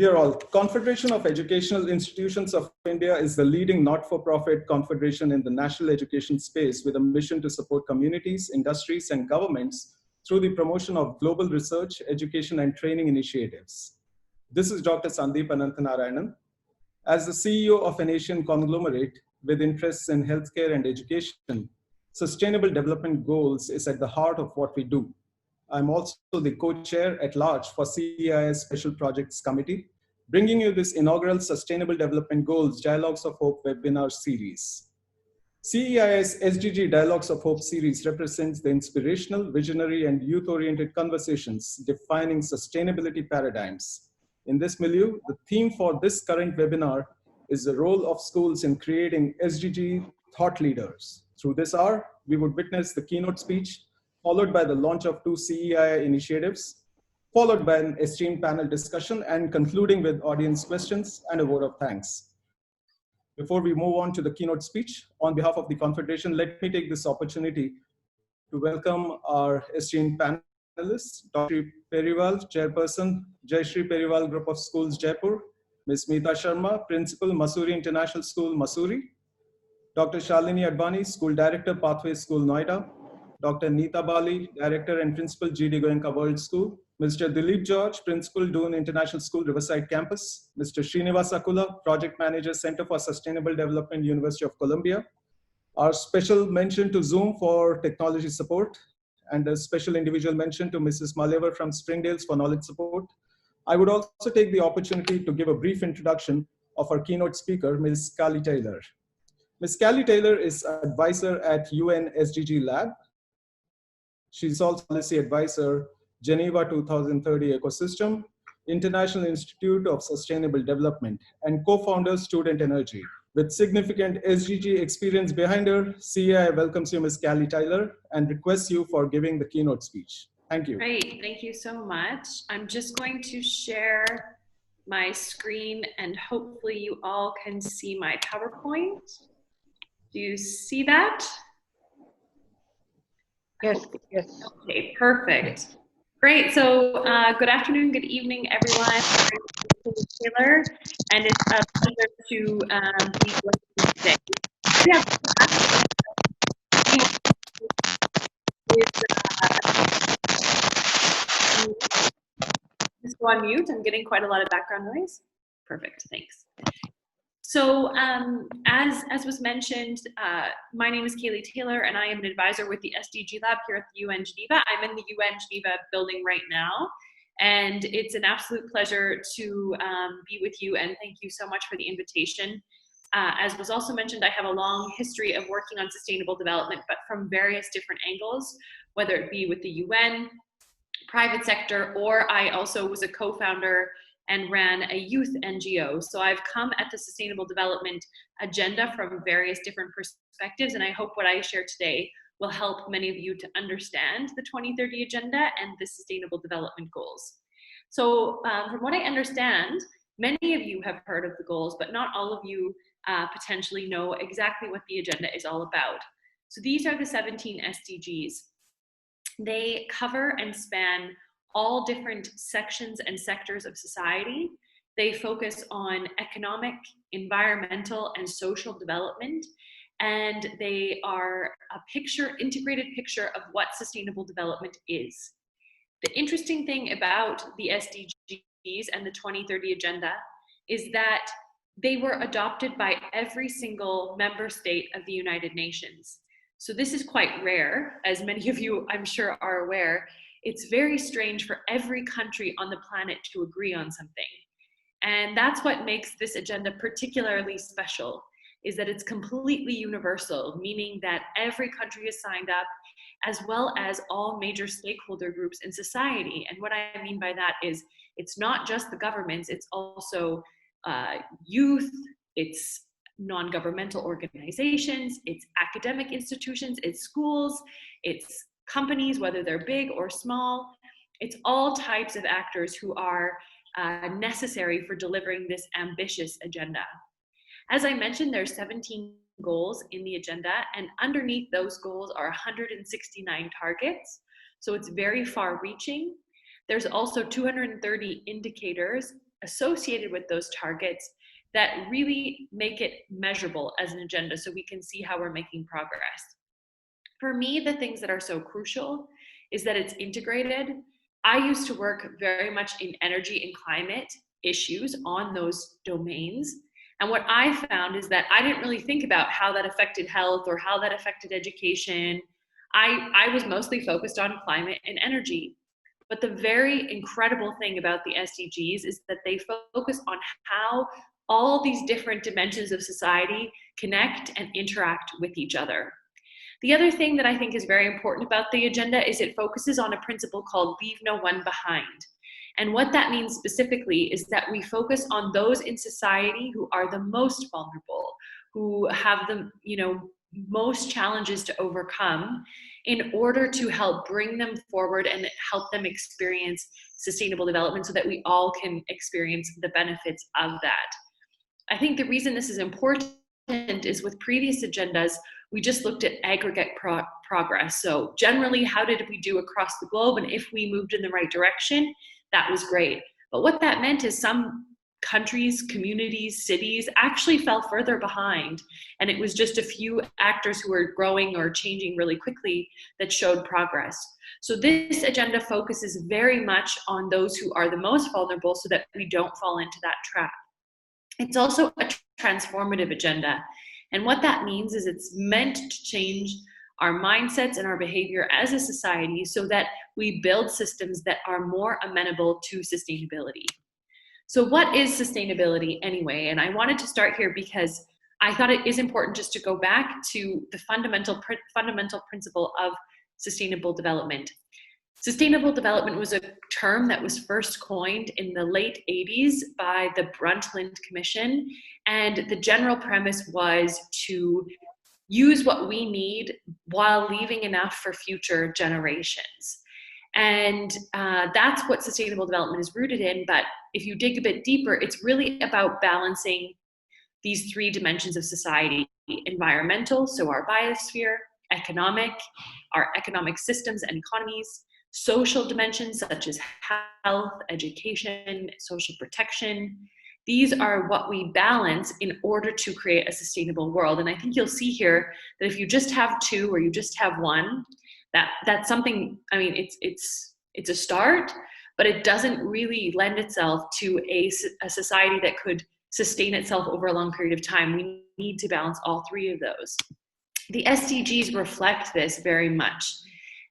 Dear all, Confederation of Educational Institutions of India is the leading not-for-profit confederation in the national education space with a mission to support communities, industries, and governments through the promotion of global research, education, and training initiatives. This is Dr. Sandeep Ananthanarayanan. As the CEO of an Asian conglomerate with interests in healthcare and education, Sustainable Development Goals is at the heart of what we do. I'm also the co-chair at large for CEII Special Projects Committee, bringing you this inaugural Sustainable Development Goals Dialogues of Hope webinar series. CEII's SDG Dialogues of Hope series represents the inspirational, visionary, and youth-oriented conversations defining sustainability paradigms. In this milieu, the theme for this current webinar is the role of schools in creating SDG thought leaders. Through this hour, we would witness the keynote speech, followed by the launch of 2 CEII initiatives, followed by an esteemed panel discussion, and concluding with audience questions and a vote of thanks. Before we move on to the keynote speech, on behalf of the Confederation, let me take this opportunity to welcome our esteemed panelists, Dr. Periwal, Chairperson, Jayashree Periwal Group of Schools, Jaipur, Ms. Meeta Sharma, Principal, Mussoorie International School, Mussoorie, Dr. Shalini Advani, School Director, Pathway School, Noida, Dr. Neeta Bali, Director and Principal, G.D. Goenka World School, Mr. Dilip George, Principal, Doon International School, Riverside Campus, Mr. Srinivas Akula, Project Manager, Center for Sustainable Development, University of Columbia. Our special mention to Zoom for technology support, and a special individual mention to Mrs. Malevar from Springdales for knowledge support. I would also take the opportunity to give a brief introduction of our keynote speaker, Ms. Kali Taylor. Ms. Kali Taylor is advisor at UN SDG Lab. She's also policy advisor, Geneva 2030 Ecosystem, International Institute of Sustainable Development, and co-founder Student Energy. With significant SDG experience behind her, CEII welcomes you, Ms. Kali Taylor, and requests you for giving the keynote speech. Thank you. Great, thank you so much. I'm just going to share my screen and hopefully you all can see my PowerPoint. Do you see that? Yes, yes. Okay, perfect. Great, so good afternoon, good evening, everyone. I'm Taylor, and it's a pleasure to be with you today. Yeah. Just go on mute. I'm getting quite a lot of background noise. Perfect, thanks. So as was mentioned, my name is Kaylee Taylor and I am an advisor with the SDG Lab here at the UN Geneva. I'm in the UN Geneva building right now, and it's an absolute pleasure to be with you, and thank you so much for the invitation. As was also mentioned, I have a long history of working on sustainable development, but from various different angles, whether it be with the UN, private sector, or I also was a co-founder and ran a youth NGO. So I've come at the sustainable development agenda from various different perspectives, and I hope what I share today will help many of you to understand the 2030 agenda and the sustainable development goals. So from what I understand, many of you have heard of the goals, but not all of you potentially know exactly what the agenda is all about. So these are the 17 SDGs. They cover and span all different sections and sectors of society. They focus on economic, environmental, and social development, and they are a integrated picture of what sustainable development is. The interesting thing about the SDGs and the 2030 agenda is that they were adopted by every single member state of the United Nations. So this is quite rare, as many of you I'm sure are aware. It's very strange for every country on the planet to agree on something. And that's what makes this agenda particularly special, is that it's completely universal, meaning that every country is signed up, as well as all major stakeholder groups in society. And what I mean by that is it's not just the governments, it's also youth, it's non-governmental organizations, it's academic institutions, it's schools, it's companies, whether they're big or small. It's all types of actors who are necessary for delivering this ambitious agenda. As I mentioned, there's 17 goals in the agenda, and underneath those goals are 169 targets. So it's very far reaching. There's also 230 indicators associated with those targets that really make it measurable as an agenda so we can see how we're making progress. For me, the things that are so crucial is that it's integrated. I used to work very much in energy and climate issues on those domains. And what I found is that I didn't really think about how that affected health or how that affected education. I was mostly focused on climate and energy. But the very incredible thing about the SDGs is that they focus on how all these different dimensions of society connect and interact with each other. The other thing that I think is very important about the agenda is it focuses on a principle called leave no one behind. And what that means specifically is that we focus on those in society who are the most vulnerable, who have the most challenges to overcome, in order to help bring them forward and help them experience sustainable development so that we all can experience the benefits of that. I think the reason this is important is with previous agendas, we just looked at aggregate progress. So generally, how did we do across the globe? And if we moved in the right direction, that was great. But what that meant is some countries, communities, cities actually fell further behind. And it was just a few actors who were growing or changing really quickly that showed progress. So this agenda focuses very much on those who are the most vulnerable so that we don't fall into that trap. It's also a transformative agenda. And what that means is it's meant to change our mindsets and our behavior as a society so that we build systems that are more amenable to sustainability. So what is sustainability anyway? And I wanted to start here because I thought it is important just to go back to the fundamental principle of sustainable development. Sustainable development was a term that was first coined in the late 80s by the Brundtland Commission. And the general premise was to use what we need while leaving enough for future generations. And that's what sustainable development is rooted in. But if you dig a bit deeper, it's really about balancing these three dimensions of society: environmental, so our biosphere; economic, our economic systems and economies; social dimensions such as health, education, social protection. These are what we balance in order to create a sustainable world. And I think you'll see here that if you just have two or you just have one, that's something, I mean, it's a start, but it doesn't really lend itself to a society that could sustain itself over a long period of time. We need to balance all three of those. The SDGs reflect this very much.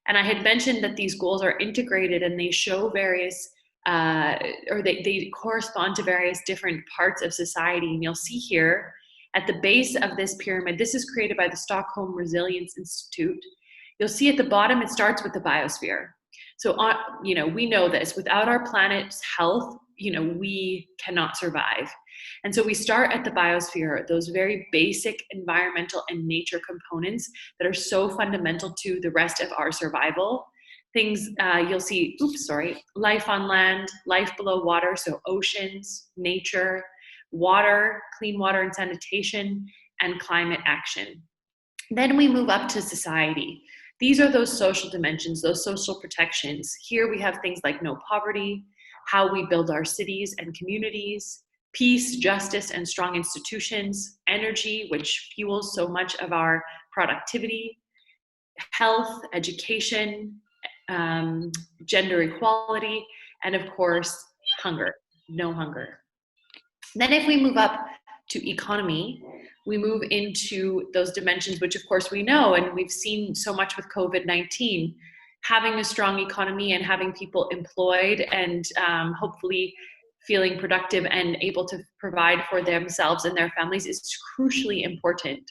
And I had mentioned that these goals are integrated and they show various, or they correspond to various different parts of society. And you'll see here at the base of this pyramid, this is created by the Stockholm Resilience Institute. You'll see at the bottom, it starts with the biosphere. So, we know this, without our planet's health, we cannot survive. And so we start at the biosphere, those very basic environmental and nature components that are so fundamental to the rest of our survival. Things you'll see, life on land, life below water, so oceans, nature, water, clean water and sanitation, and climate action. Then we move up to society. These are those social dimensions, those social protections. Here we have things like no poverty, how we build our cities and communities, peace, justice, and strong institutions, energy, which fuels so much of our productivity, health, education, gender equality, and of course, hunger, no hunger. Then if we move up to economy, we move into those dimensions, which of course we know, and we've seen so much with COVID-19, having a strong economy and having people employed and hopefully feeling productive and able to provide for themselves and their families is crucially important.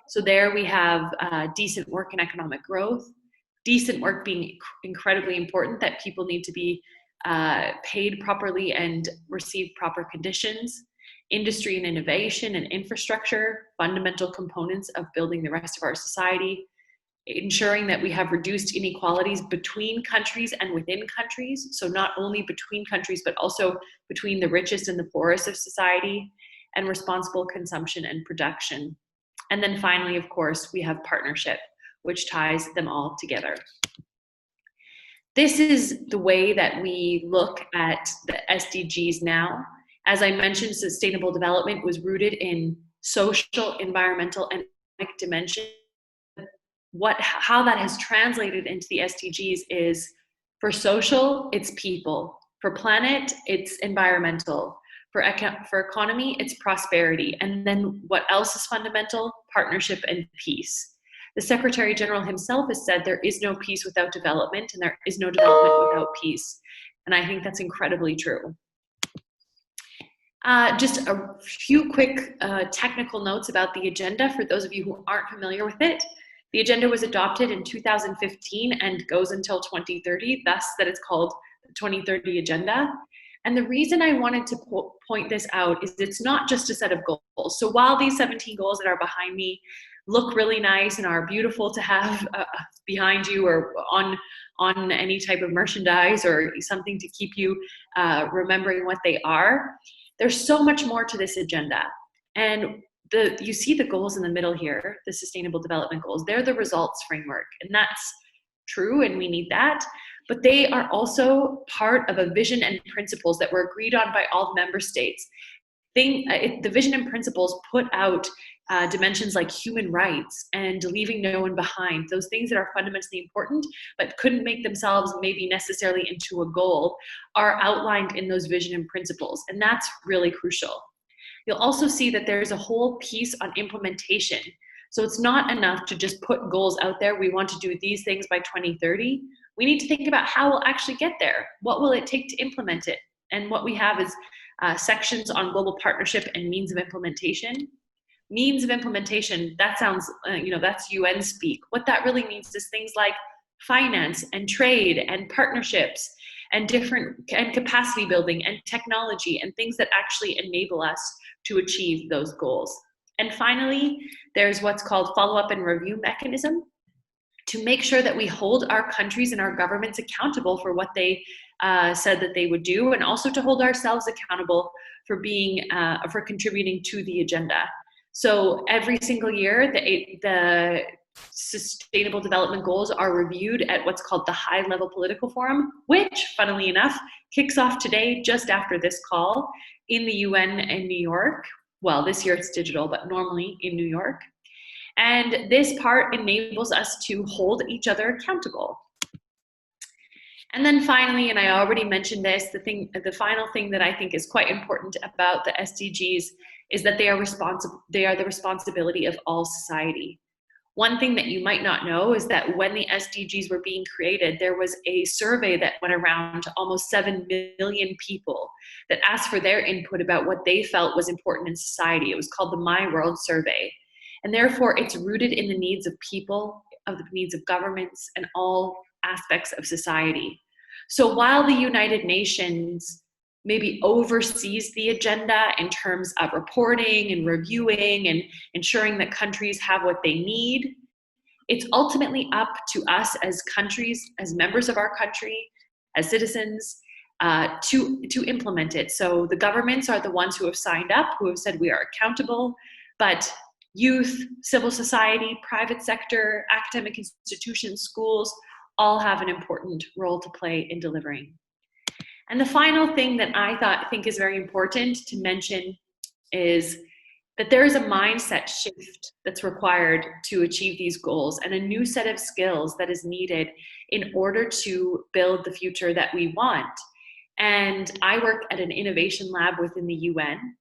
So there we have decent work and economic growth, decent work being incredibly important, that people need to be paid properly and receive proper conditions. Industry and innovation and infrastructure, fundamental components of building the rest of our society. Ensuring that we have reduced inequalities between countries and within countries. So not only between countries, but also between the richest and the poorest of society, and responsible consumption and production. And then finally, of course, we have partnership, which ties them all together. This is the way that we look at the SDGs now. As I mentioned, sustainable development was rooted in social, environmental, and economic dimension. How that has translated into the SDGs is, for social, it's people. For planet, it's environmental. For economy, it's prosperity. And then what else is fundamental? Partnership and peace. The Secretary General himself has said there is no peace without development, and there is no development without peace. And I think that's incredibly true. Just a few quick technical notes about the agenda for those of you who aren't familiar with it. The agenda was adopted in 2015 and goes until 2030, thus that it's called the 2030 Agenda. And the reason I wanted to point this out is it's not just a set of goals. So while these 17 goals that are behind me look really nice and are beautiful to have behind you or on any type of merchandise or something to keep you remembering what they are, there's so much more to this agenda. And you see the goals in the middle here, the Sustainable Development Goals. They're the results framework, and that's true, and we need that. But they are also part of a vision and principles that were agreed on by all the member states. The vision and principles put out dimensions like human rights and leaving no one behind. Those things that are fundamentally important but couldn't make themselves maybe necessarily into a goal are outlined in those vision and principles, and that's really crucial. You'll also see that there's a whole piece on implementation. So it's not enough to just put goals out there. We want to do these things by 2030. We need to think about how we'll actually get there. What will it take to implement it? And what we have is sections on global partnership and means of implementation. Means of implementation, that sounds, that's UN speak. What that really means is things like finance and trade and partnerships and capacity building and technology and things that actually enable us to achieve those goals. And finally, there's what's called follow-up and review mechanism to make sure that we hold our countries and our governments accountable for what they said that they would do, and also to hold ourselves accountable for contributing to the agenda. So every single year, the Sustainable Development Goals are reviewed at what's called the High Level Political Forum, which, funnily enough, kicks off today just after this call in the UN in New York. Well, this year it's digital, but normally in New York. And this part enables us to hold each other accountable. And then finally, and I already mentioned this, the final thing that I think is quite important about the SDGs is that they are the responsibility of all society. One thing that you might not know is that when the SDGs were being created, there was a survey that went around to almost 7 million people that asked for their input about what they felt was important in society. It was called the My World Survey. And therefore, it's rooted in the needs of people, of the needs of governments, and all aspects of society. So while the United Nations maybe oversees the agenda in terms of reporting and reviewing and ensuring that countries have what they need, it's ultimately up to us as countries, as members of our country, as citizens, to implement it. So the governments are the ones who have signed up, who have said we are accountable, but youth, civil society, private sector, academic institutions, schools, all have an important role to play in delivering. And the final thing that I think is very important to mention is that there is a mindset shift that's required to achieve these goals, and a new set of skills that is needed in order to build the future that we want. And I work at an innovation lab within the UN,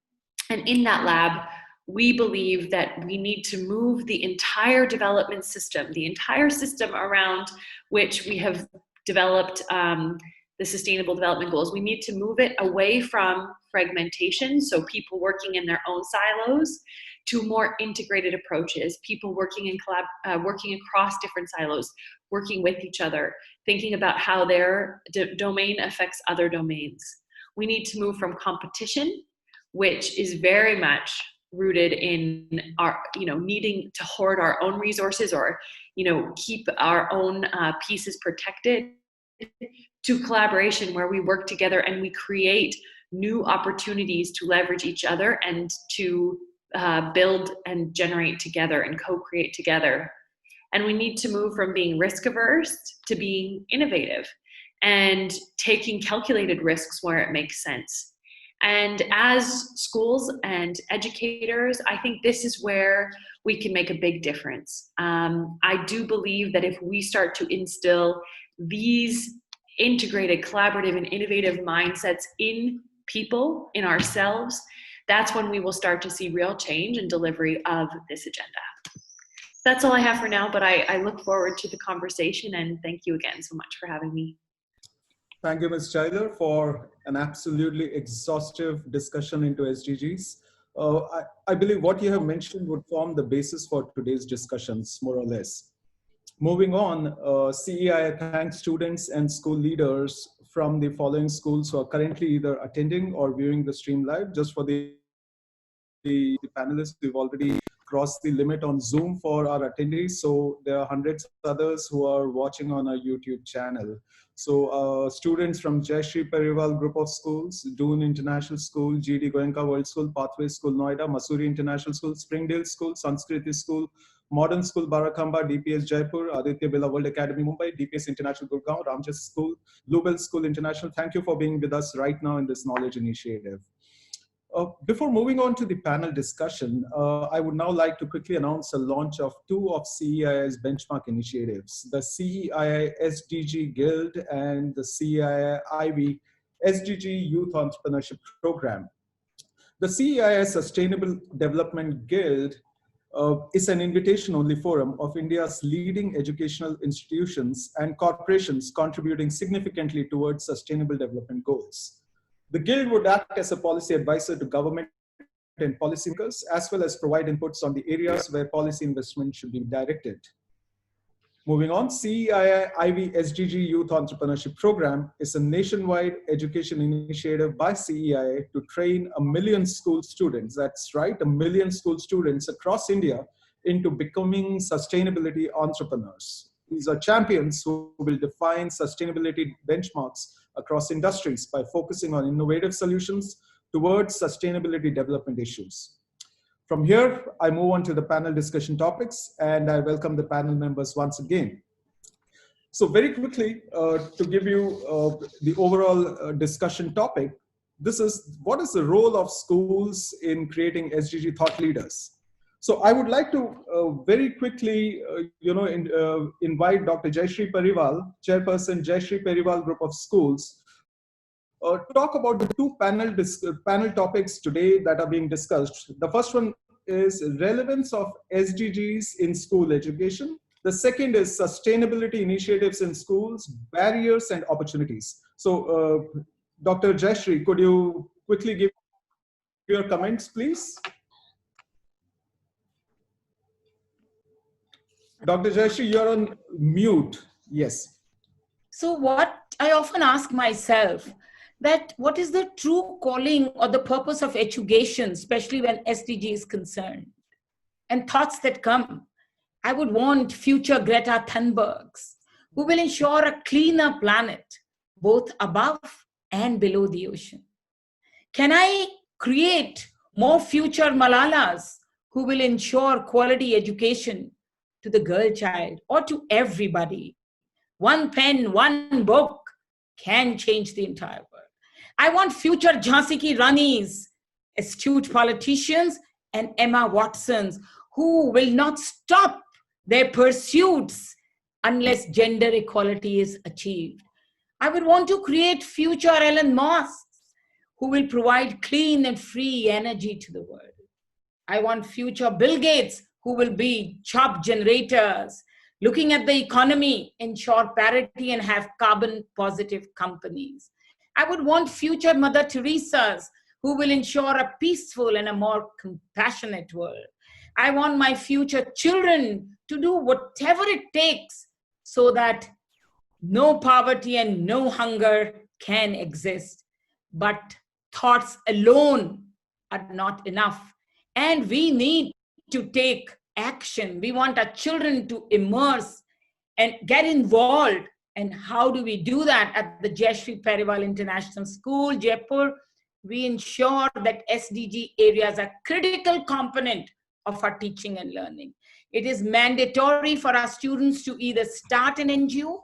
and in that lab, we believe that we need to move the entire development system, the entire system around which we have developed the Sustainable Development Goals. We need to move it away from fragmentation, so people working in their own silos, to more integrated approaches, people working working across different silos, working with each other, thinking about how their domain affects other domains. We need to move from competition, which is very much rooted in our, needing to hoard our own resources or, keep our own pieces protected, to collaboration where we work together and we create new opportunities to leverage each other and to build and generate together and co-create together. And we need to move from being risk averse to being innovative and taking calculated risks where it makes sense. And as schools and educators, I think this is where we can make a big difference. I do believe that if we start to instill these integrated, collaborative, and innovative mindsets in people, in ourselves, that's when we will start to see real change and delivery of this agenda. That's all I have for now, but I look forward to the conversation, and thank you again so much for having me. Thank you, Ms. Tyler, for an absolutely exhaustive discussion into SDGs. I believe what you have mentioned would form the basis for today's discussions, more or less. Moving on, CEII thanks students and school leaders from the following schools who are currently either attending or viewing the stream live. Just for the panelists, we've already crossed the limit on Zoom for our attendees. So there are hundreds of others who are watching on our YouTube channel. So students from Jayashree Periwal Group of Schools, Doon International School, GD Goenka World School, Pathway School Noida, Masuri International School, Springdale School, Sanskriti School, Modern School Barakhamba, DPS Jaipur, Aditya Birla World Academy Mumbai, DPS International Gurgaon, Ramjas School, Bluebell School International. Thank you for being with us right now in this knowledge initiative. Before moving on to the panel discussion, I would now like to quickly announce the launch of two of CEII's benchmark initiatives, the CEII SDG Guild and the CEII SDG Youth Entrepreneurship Program. The CEII Sustainable Development Guild is an invitation-only forum of India's leading educational institutions and corporations contributing significantly towards sustainable development goals. The Guild would act as a policy advisor to government and policymakers, as well as provide inputs on the areas where policy investment should be directed. Moving on, CEII SDG Youth Entrepreneurship Program is a nationwide education initiative by CEII to train 1 million school students, that's right, 1 million school students across India into becoming sustainability entrepreneurs. These are champions who will define sustainability benchmarks across industries by focusing on innovative solutions towards sustainability development issues. From here, I move on to the panel discussion topics, and I welcome the panel members once again. So very quickly, to give you the overall discussion topic, this is what is the role of schools in creating SDG thought leaders? So I would like to very quickly, invite Dr. Jayashree Periwal, Chairperson Jayashree Periwal Group of Schools, to talk about the two panel topics today that are being discussed. The first one is relevance of SDGs in school education. The second is sustainability initiatives in schools, barriers and opportunities. So Dr. Jayashree, could you quickly give your comments, please? Dr. Jayashree, you're on mute. Yes. So what I often ask myself, that what is the true calling or the purpose of education, especially when SDG is concerned? And thoughts that come. I would want future Greta Thunbergs who will ensure a cleaner planet, both above and below the ocean. Can I create more future Malalas who will ensure quality education to the girl child or to everybody? One pen, one book can change the entire world. I want future Jhansi Ki Ranis, astute politicians, and Emma Watsons who will not stop their pursuits unless gender equality is achieved. I would want to create future Elon Musks who will provide clean and free energy to the world. I want future Bill Gates who will be job generators, looking at the economy, ensure parity and have carbon positive companies. I would want future Mother Teresa's who will ensure a peaceful and a more compassionate world. I want my future children to do whatever it takes so that no poverty and no hunger can exist. But thoughts alone are not enough. And we need to take action. We want our children to immerse and get involved. And how do we do that? At the Jayashree Periwal International School, Jaipur, we ensure that SDG areas are critical component of our teaching and learning. It is mandatory for our students to either start an NGO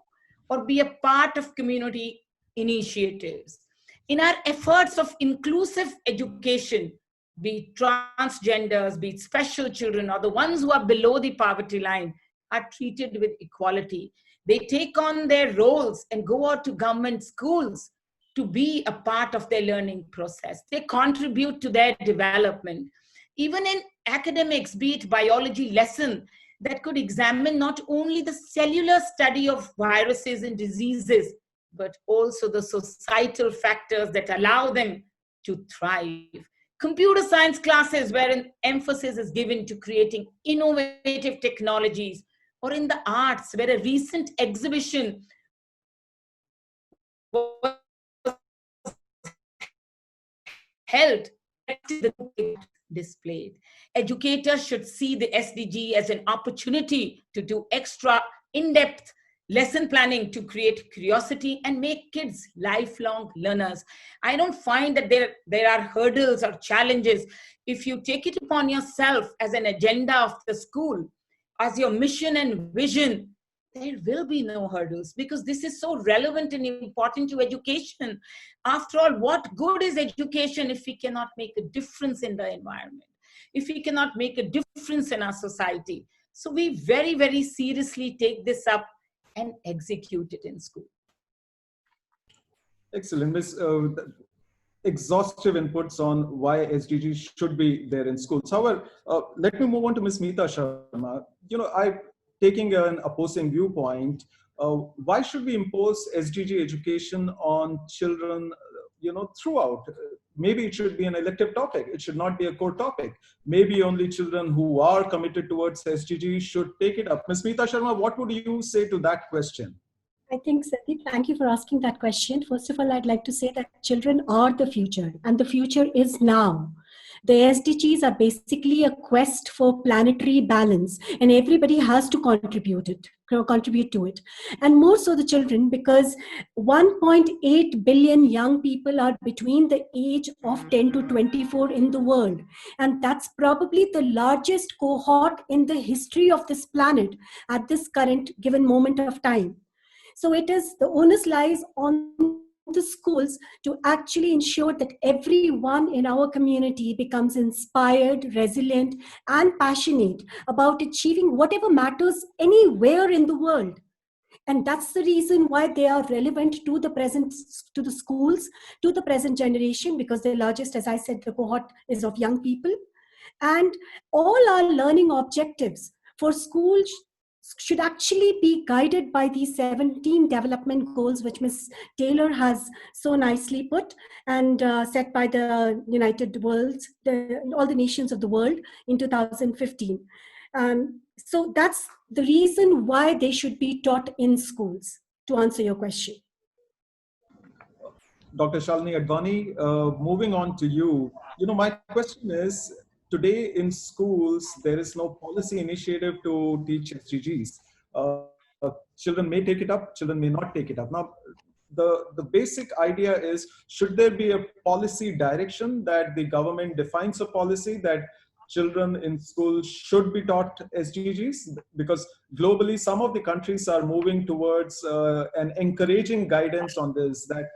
or be a part of community initiatives. In our efforts of inclusive education, be it transgenders, be it special children, or the ones who are below the poverty line, are treated with equality. They take on their roles and go out to government schools to be a part of their learning process. They contribute to their development. Even in academics, be it biology lesson that could examine not only the cellular study of viruses and diseases, but also the societal factors that allow them to thrive. Computer science classes where an emphasis is given to creating innovative technologies, or in the arts where a recent exhibition was held displayed. Educators should see the SDG as an opportunity to do extra in-depth lesson planning to create curiosity and make kids lifelong learners. I don't find that there are hurdles or challenges. If you take it upon yourself as an agenda of the school, as your mission and vision, there will be no hurdles, because this is so relevant and important to education. After all, what good is education if we cannot make a difference in the environment, if we cannot make a difference in our society? So we very, very seriously take this up and execute it in school. Excellent, Ms. Exhaustive inputs on why SDGs should be there in schools. However, let me move on to Ms. Meeta Sharma. Taking an opposing viewpoint, why should we impose SDG education on children, throughout? Maybe it should be an elective topic. It should not be a core topic. Maybe only children who are committed towards SDG should take it up. Ms. Meeta Sharma, what would you say to that question? I think, Sandeep, thank you for asking that question. First of all, I'd like to say that children are the future, and the future is now. The SDGs are basically a quest for planetary balance, and everybody has to contribute to it. And more so the children, because 1.8 billion young people are between the age of 10 to 24 in the world. And that's probably the largest cohort in the history of this planet at this current given moment of time. So it is, the onus lies on the schools to actually ensure that everyone in our community becomes inspired, resilient, and passionate about achieving whatever matters anywhere in the world. And that's the reason why they are relevant to the present, to the schools, to the present generation, because the largest, as I said, the cohort is of young people. And all our learning objectives for schools should actually be guided by these 17 development goals, which Ms. Taylor has so nicely put and set by the United Worlds, all the nations of the world in 2015. So that's the reason why they should be taught in schools, to answer your question. Dr. Shalini Advani, moving on to you. My question is, today in schools, there is no policy initiative to teach SDGs. Children may take it up, children may not take it up. Now, the basic idea is, should there be a policy direction that the government defines a policy that children in schools should be taught SDGs? Because globally, some of the countries are moving towards an encouraging guidance on this, that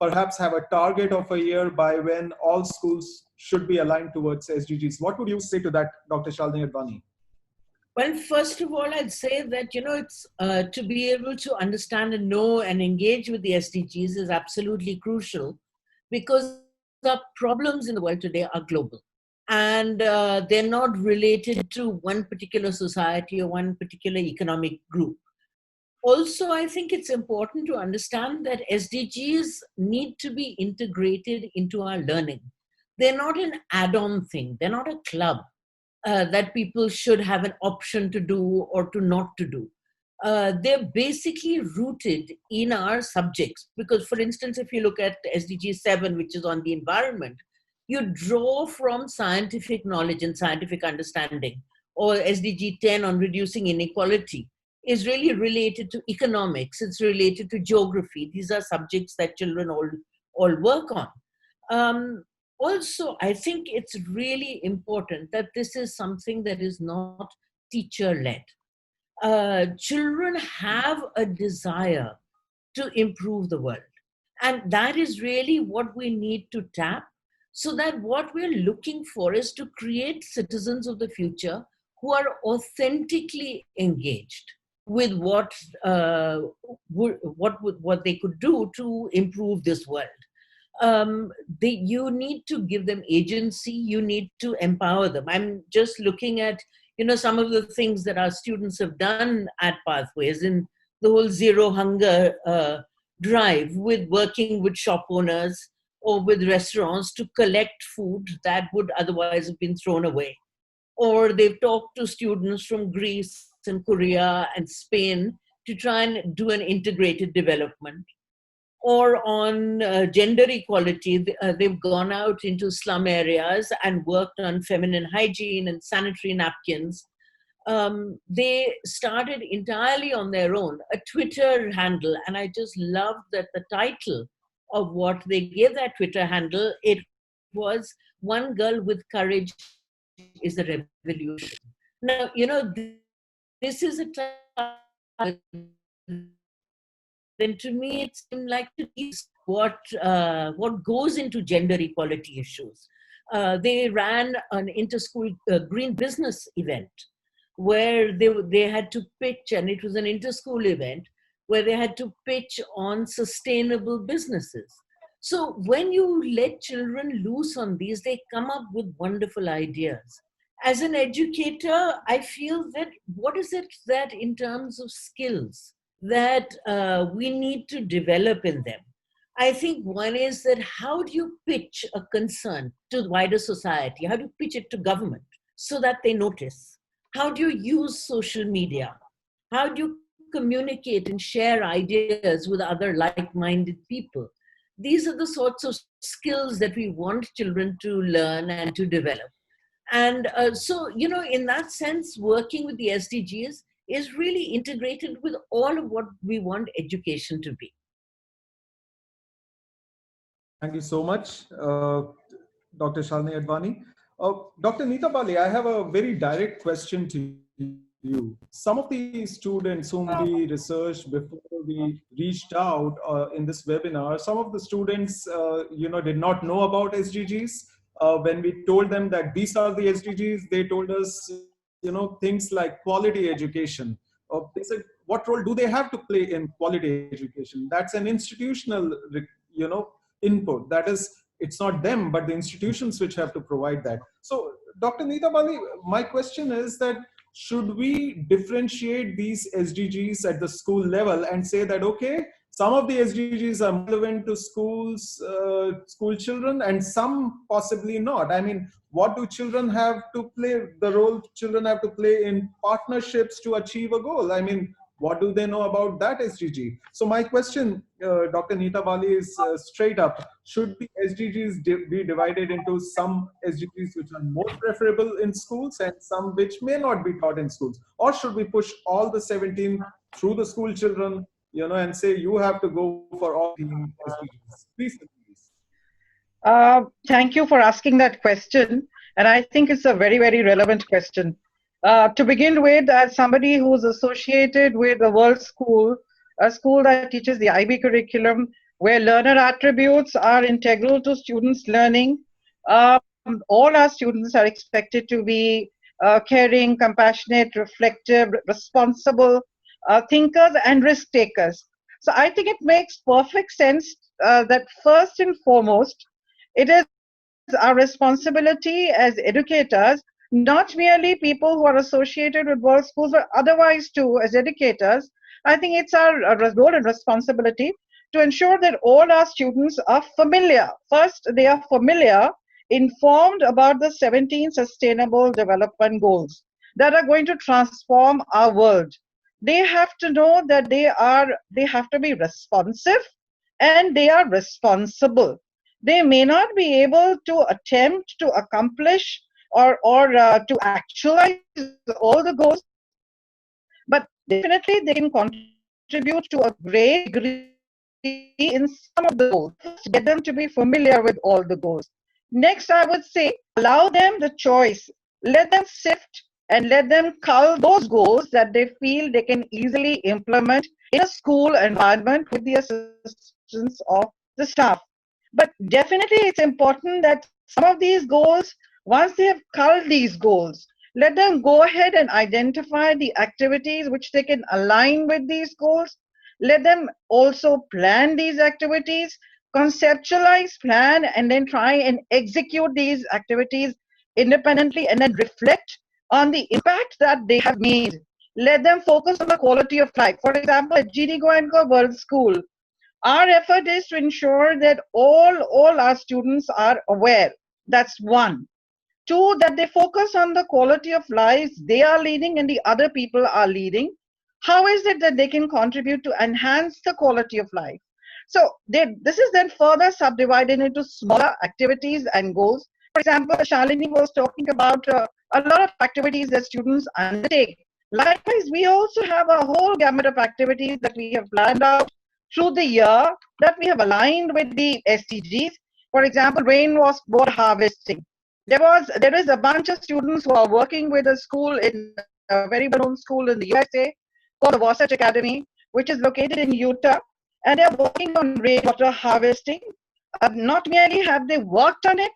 perhaps have a target of a year by when all schools should be aligned towards SDGs. What would you say to that, Dr. Shalini Advani? Well, first of all, I'd say that, it's to be able to understand and know and engage with the SDGs is absolutely crucial, because the problems in the world today are global. And they're not related to one particular society or one particular economic group. Also, I think it's important to understand that SDGs need to be integrated into our learning. They're not an add-on thing. They're not a club that people should have an option to do or to not to do. They're basically rooted in our subjects. Because, for instance, if you look at SDG 7, which is on the environment, you draw from scientific knowledge and scientific understanding, or SDG 10 on reducing inequality is really related to economics. It's related to geography. These are subjects that children all work on. Also, I think it's really important that this is something that is not teacher-led. Children have a desire to improve the world. And that is really what we need to tap, so that what we're looking for is to create citizens of the future who are authentically engaged with what they could do to improve this world. You need to give them agency, you need to empower them. I'm just looking at, some of the things that our students have done at Pathways in the whole zero hunger drive, with working with shop owners or with restaurants to collect food that would otherwise have been thrown away. Or they've talked to students from Greece and Korea and Spain to try and do an integrated development. Or on gender equality, they've gone out into slum areas and worked on feminine hygiene and sanitary napkins. They started entirely on their own, a Twitter handle, and I just loved that the title of what they gave that Twitter handle, it was "One Girl with Courage is a Revolution." Now, this is a time, then to me it seemed like what goes into gender equality issues. They ran an inter-school green business event where they had to pitch, and it was an inter-school event where they had to pitch on sustainable businesses. So when you let children loose on these, they come up with wonderful ideas. As an educator, I feel that what is it that in terms of skills that we need to develop in them? I think one is that how do you pitch a concern to the wider society? How do you pitch it to government so that they notice? How do you use social media? How do you communicate and share ideas with other like-minded people? These are the sorts of skills that we want children to learn and to develop. And so, in that sense, working with the SDGs is really integrated with all of what we want education to be. Thank you so much, Dr. Shalini Advani. Dr. Neeta Bali, I have a very direct question to you. Some of the students whom we researched before we reached out in this webinar, some of the students, did not know about SDGs. When we told them that these are the SDGs, they told us, things like quality education. They said, what role do they have to play in quality education? That's an institutional, input. That is, it's not them, but the institutions which have to provide that. So, Dr. Neeta Bali, my question is that should we differentiate these SDGs at the school level and say that, okay, some of the SDGs are relevant to schools, school children, and some possibly not? I mean, what do children have to play, the role children have to play in partnerships to achieve a goal? I mean, what do they know about that SDG? So my question, Dr. Neeta Bali, is straight up. Should the SDGs be divided into some SDGs which are more preferable in schools and some which may not be taught in schools? Or should we push all the 17 through the school children, and say you have to go for all the SDGs? Please. Thank you for asking that question. And I think it's a very, very relevant question. To begin with, as somebody who's associated with a world school, a school that teaches the IB curriculum, where learner attributes are integral to students' learning, all our students are expected to be caring, compassionate, reflective, responsible thinkers and risk takers. So I think it makes perfect sense that first and foremost, it is our responsibility as educators, not merely people who are associated with world schools, but otherwise too, as educators, I think it's our role and responsibility to ensure that all our students are familiar. First, they are familiar, informed about the 17 Sustainable Development Goals that are going to transform our world. They have to know that they have to be responsive and they are responsible. They may not be able to attempt to accomplish or to actualize all the goals, but definitely they can contribute to a great degree in some of the goals. Get them to be familiar with all the goals. Next, I would say, allow them the choice. Let them sift and let them cull those goals that they feel they can easily implement in a school environment with the assistance of the staff. But definitely it's important that some of these goals, once they have culled these goals, let them go ahead and identify the activities which they can align with these goals. Let them also plan these activities, conceptualize, plan, and then try and execute these activities independently and then reflect on the impact that they have made. Let them focus on the quality of life. For example, at GD Goenka World School, our effort is to ensure that all our students are aware. That's one. Two, that they focus on the quality of lives they are leading and the other people are leading. How is it that they can contribute to enhance the quality of life? So this is then further subdivided into smaller activities and goals. For example, Shalini was talking about a lot of activities that students undertake. Likewise, we also have a whole gamut of activities that we have planned out through the year that we have aligned with the SDGs. For example, rainwater harvesting. There is a bunch of students who are working with a school in a very well-known school in the USA called the Wasatch Academy, which is located in Utah, and they're working on rainwater harvesting. Not merely have they worked on it,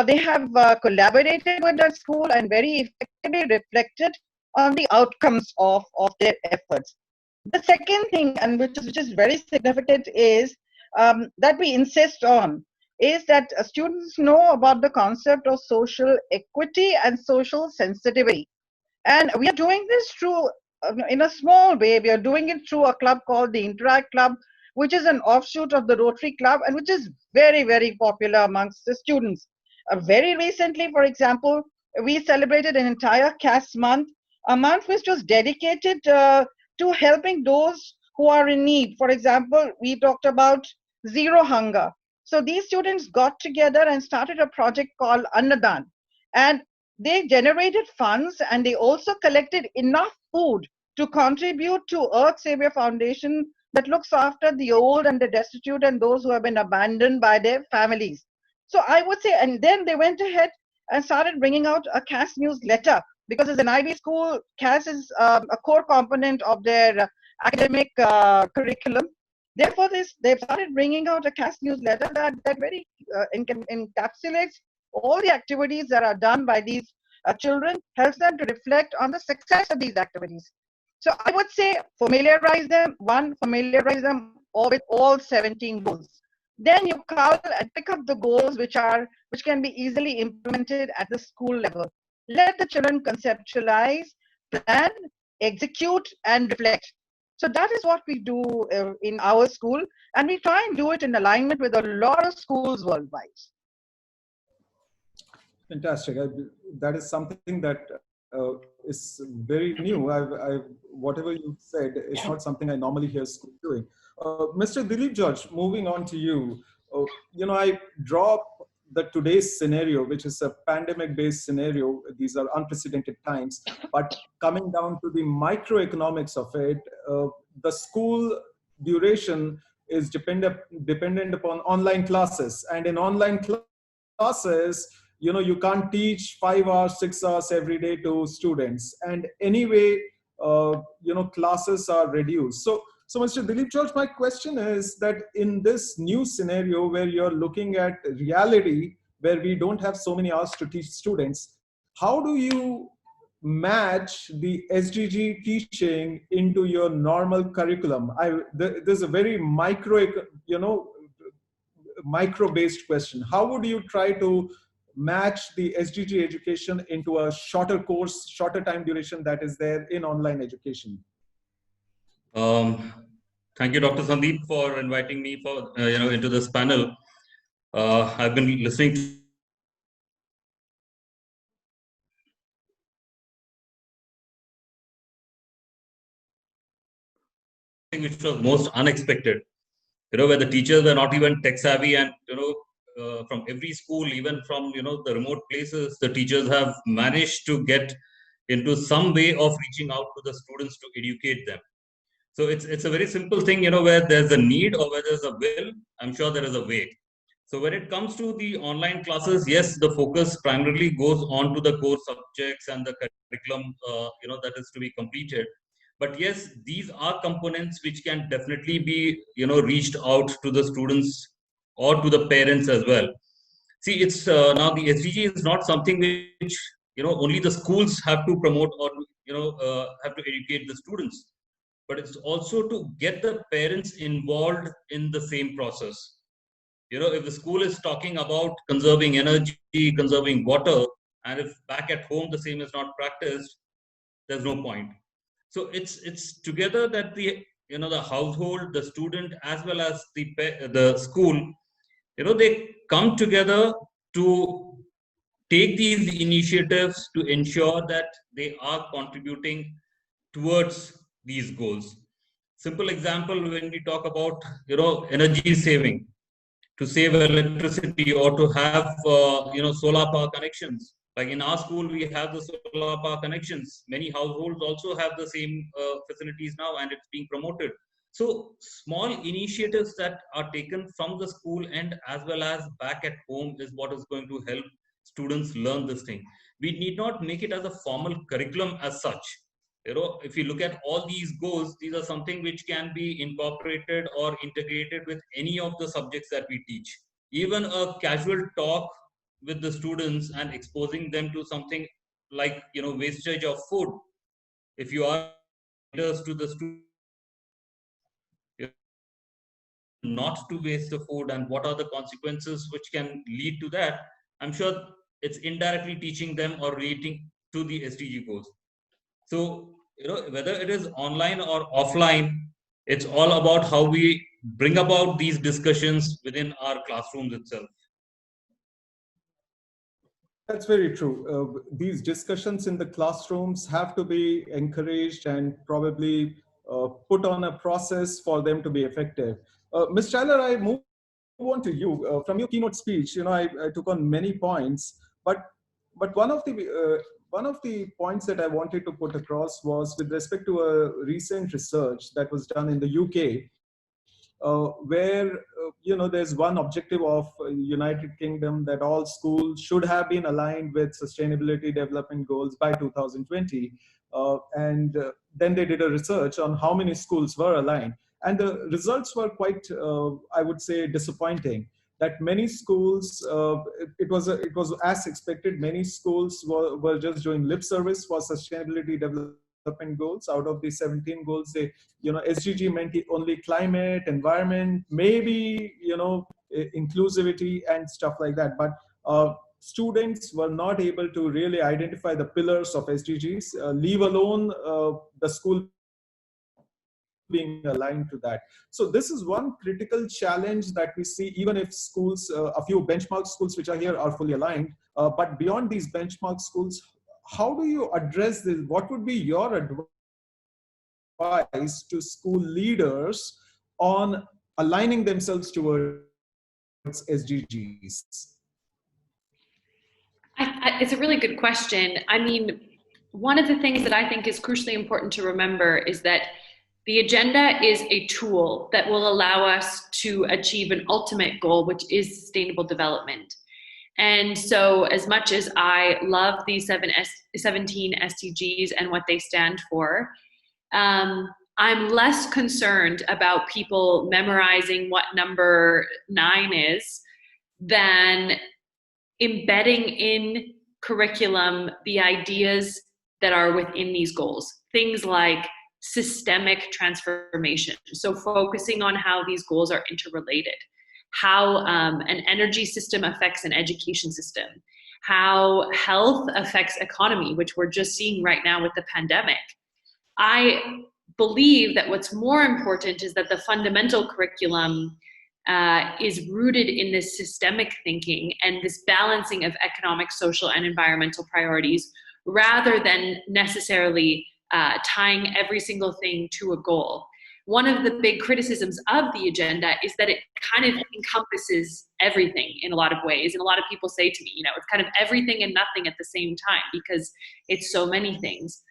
they have collaborated with the school and very effectively reflected on the outcomes of their efforts. The second thing, and which is very significant, is that we insist on is that students know about the concept of social equity and social sensitivity. And we are doing this through, in a small way, we are doing it through a club called the Interact Club, which is an offshoot of the Rotary Club and which is very, very popular amongst the students. Very recently, for example, we celebrated an entire CAS month, a month which was dedicated to helping those who are in need. For example, we talked about zero hunger. So these students got together and started a project called Annadan. And they generated funds and they also collected enough food to contribute to Earth Savior Foundation that looks after the old and the destitute and those who have been abandoned by their families. So I would say, and then they went ahead and started bringing out a CAS newsletter, because as an IB school, CAS is a core component of their academic curriculum. Therefore, they've started bringing out a CAS newsletter that very encapsulates all the activities that are done by these children, helps them to reflect on the success of these activities. So I would say familiarize them with all 17 goals. Then you cull and pick up the goals which can be easily implemented at the school level. Let the children conceptualize, plan, execute, and reflect. So that is what we do in our school, and we try and do it in alignment with a lot of schools worldwide. Fantastic. That is something that is very new. Whatever you said is not something I normally hear school doing. Mr. Dilip George, moving on to you. I draw the today's scenario, which is a pandemic-based scenario. These are unprecedented times. But coming down to the microeconomics of it, the school duration is dependent upon online classes, and in online classes, you can't teach 5 hours, 6 hours every day to students, and anyway, classes are reduced. So Mr. Dilip George, my question is that in this new scenario where you're looking at reality, where we don't have so many hours to teach students, how do you match the SDG teaching into your normal curriculum? There's a very micro-based question. How would you try to match the SDG education into a shorter course, shorter time duration that is there in online education? Thank you, Dr. Sandeep, for inviting me into this panel. I've been listening to which was most unexpected. Where the teachers were not even tech savvy, and from every school, even from the remote places, the teachers have managed to get into some way of reaching out to the students to educate them. So it's a very simple thing, where there's a need or where there's a will, I'm sure there is a way. So when it comes to the online classes, yes, the focus primarily goes on to the core subjects and the curriculum, that is to be completed. But yes, these are components which can definitely be, reached out to the students or to the parents as well. See, it's now the SDG is not something which only the schools have to promote or have to educate the students, but it's also to get the parents involved in the same process. If the school is talking about conserving energy, conserving water, and if back at home the same is not practiced, there's no point. So it's together that the household, the student, as well as the school, they come together to take these initiatives to ensure that they are contributing towards these goals. Simple example, when we talk about energy saving, to save electricity or to have solar power connections. Like in our school, we have the solar power connections. Many households also have the same facilities now, and it's being promoted. So small initiatives that are taken from the school and as well as back at home is what is going to help students learn this thing. We need not make it as a formal curriculum as such. If you look at all these goals, these are something which can be incorporated or integrated with any of the subjects that we teach. Even a casual talk with the students and exposing them to something like wastage of food. If you are to the students not to waste the food and what are the consequences which can lead to that, I'm sure it's indirectly teaching them or relating to the SDG goals. So whether it is online or offline, it's all about how we bring about these discussions within our classrooms itself. That's very true. These discussions in the classrooms have to be encouraged and probably put on a process for them to be effective. Ms. Tyler, I move on to you. From your keynote speech, I took on many points, but one of the points that I wanted to put across was with respect to a recent research that was done in the UK, where there's one objective of United Kingdom that all schools should have been aligned with sustainability development goals by 2020, and then they did a research on how many schools were aligned, and the results were quite, I would say, disappointing. That many schools, it was as expected. Many schools were just doing lip service for sustainability development goals. Out of the 17 goals, they, SDG meant only climate, environment, maybe, inclusivity and stuff like that. But students were not able to really identify the pillars of SDGs, leave alone the school being aligned to that. So this is one critical challenge that we see, even if schools, a few benchmark schools which are here are fully aligned, but beyond these benchmark schools, how do you address this? What would be your advice to school leaders on aligning themselves towards SDGs? It's a really good question. I mean, one of the things that I think is crucially important to remember is that the agenda is a tool that will allow us to achieve an ultimate goal, which is sustainable development. And so as much as I love these 17 SDGs and what they stand for, I'm less concerned about people memorizing what number 9 is than embedding in curriculum the ideas that are within these goals. Things like systemic transformation. So focusing on how these goals are interrelated, how an energy system affects an education system, how health affects economy, which we're just seeing right now with the pandemic. I believe that what's more important is that the fundamental curriculum is rooted in this systemic thinking and this balancing of economic, social, and environmental priorities, rather than necessarily tying every single thing to a goal. One of the big criticisms of the agenda is that it kind of encompasses everything in a lot of ways. And a lot of people say to me, it's kind of everything and nothing at the same time because it's so many things.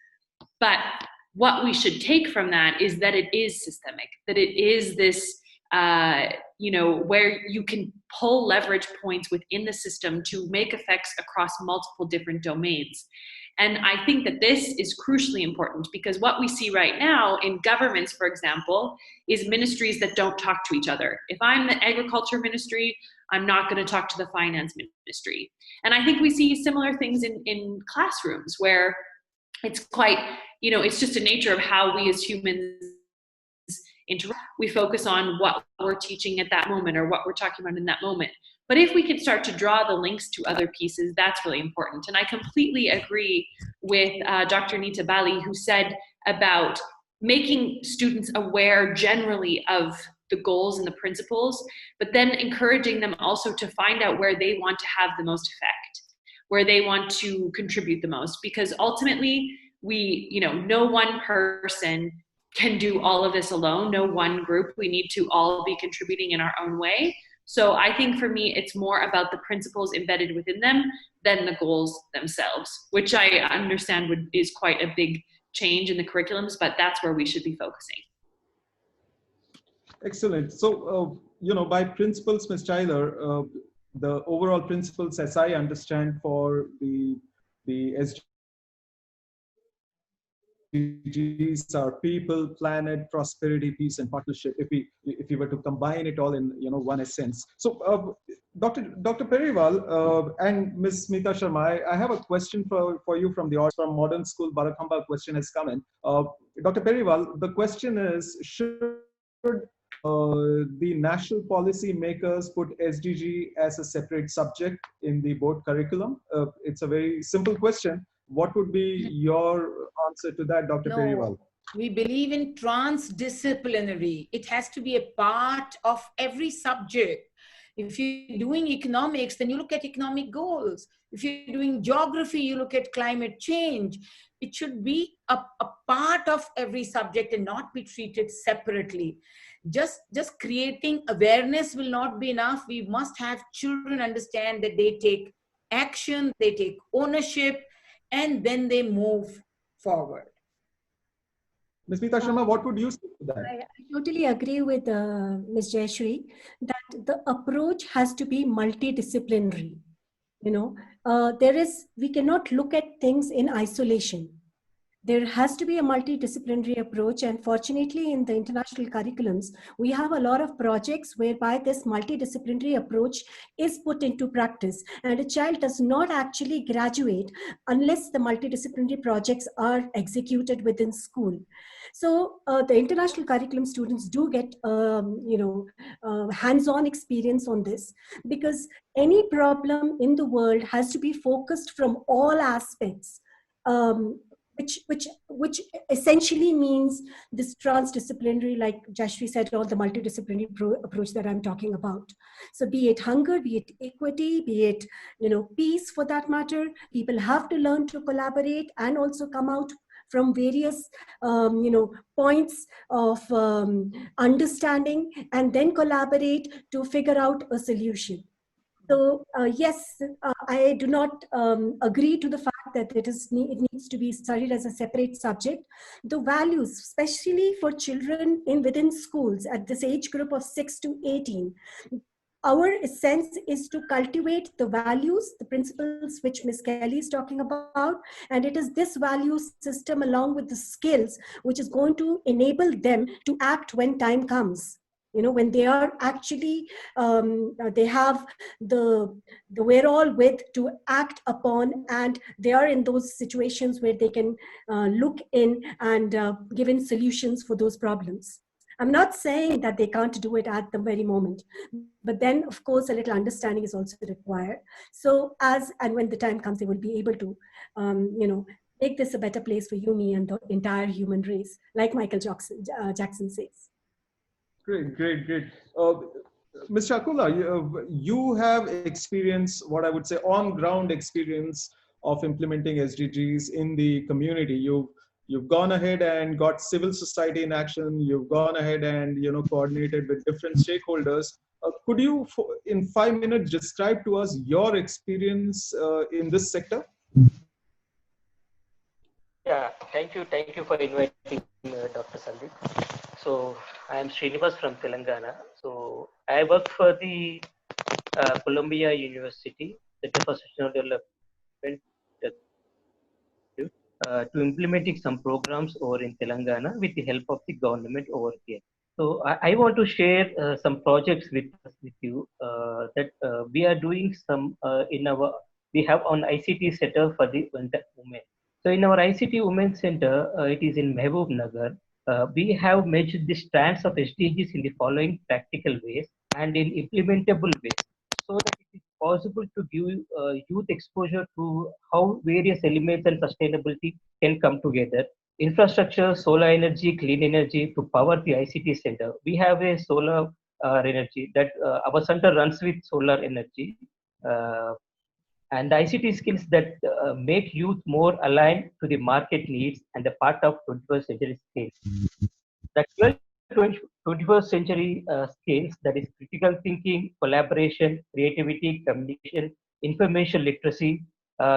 But what we should take from that is that it is systemic, that it is this, where you can pull leverage points within the system to make effects across multiple different domains. And I think that this is crucially important because what we see right now in governments, for example, is ministries that don't talk to each other. If I'm the agriculture ministry, I'm not going to talk to the finance ministry. And I think we see similar things in classrooms where it's quite, it's just a nature of how we as humans interact. We focus on what we're teaching at that moment or what we're talking about in that moment. But if we can start to draw the links to other pieces, that's really important. And I completely agree with Dr. Nita Bali, who said about making students aware generally of the goals and the principles, but then encouraging them also to find out where they want to have the most effect, where they want to contribute the most. Because ultimately, no one person can do all of this alone, no one group. We need to all be contributing in our own way. So I think for me, it's more about the principles embedded within them than the goals themselves, which I understand is quite a big change in the curriculums, but that's where we should be focusing. Excellent. So, by principles, Ms. Tyler, the overall principles, as I understand, for the SDGs are people, planet, prosperity, peace, and partnership. If we were to combine it all in one essence. So, Dr. Periwal and Ms. Smita Sharma, I have a question for you from the audience. From Modern School Barakhamba, question has come in. Dr. Periwal, the question is: should the national policy makers put SDG as a separate subject in the board curriculum? It's a very simple question. What would be your answer to that, Dr. Periwal? We believe in transdisciplinary. It has to be a part of every subject. If you're doing economics, then you look at economic goals. If you're doing geography, you look at climate change. It should be a part of every subject and not be treated separately. Just creating awareness will not be enough. We must have children understand that they take action, they take ownership, and then they move forward. Ms. Smita Sharma, what would you say to that? I totally agree with Ms. Jayashree that the approach has to be multidisciplinary. We cannot look at things in isolation. There has to be a multidisciplinary approach, and fortunately in the international curriculums, we have a lot of projects whereby this multidisciplinary approach is put into practice, and a child does not actually graduate unless the multidisciplinary projects are executed within school. So the international curriculum students do get hands-on experience on this, because any problem in the world has to be focused from all aspects. Which essentially means this transdisciplinary, like Jashri said, or the multidisciplinary approach that I'm talking about. So be it hunger, be it equity, be it peace for that matter, people have to learn to collaborate and also come out from various points of understanding and then collaborate to figure out a solution. So yes, I do not agree to the fact that it needs to be studied as a separate subject. The values, especially for children within schools at this age group of 6 to 18, our sense is to cultivate the values, the principles which Ms. Kelly is talking about, and it is this value system along with the skills which is going to enable them to act when time comes. When they are actually, they have the wherewithal to act upon, and they are in those situations where they can look in and give in solutions for those problems. I'm not saying that they can't do it at the very moment, but then of course a little understanding is also required. So as and when the time comes, they will be able to, make this a better place for you, me, and the entire human race, like Michael Jackson says. Great. Mr. Akula, you have experience, what I would say, on-ground experience of implementing SDGs in the community. You've gone ahead and got civil society in action. You've gone ahead and coordinated with different stakeholders. Could you, in 5 minutes, describe to us your experience in this sector? Yeah, thank you for inviting Dr. Sandeep. So I am Srinivas from Telangana. So I work for the Columbia University, Center for Sustainable Development. to implementing some programs over in Telangana with the help of the government over here. So I want to share some projects with you that we are doing some in our, we have on ICT center for the women. So in our ICT Women Center, it is in Mehboob Nagar. We have measured the strands of SDGs in the following practical ways and in implementable ways, so that it is possible to give youth exposure to how various elements and sustainability can come together. Infrastructure, solar energy, clean energy to power the ICT center. We have a solar energy that our center runs with solar energy. And the ICT skills that make youth more aligned to the market needs and a part of 21st century skills. The 21st century skills, that is critical thinking, collaboration, creativity, communication, information literacy,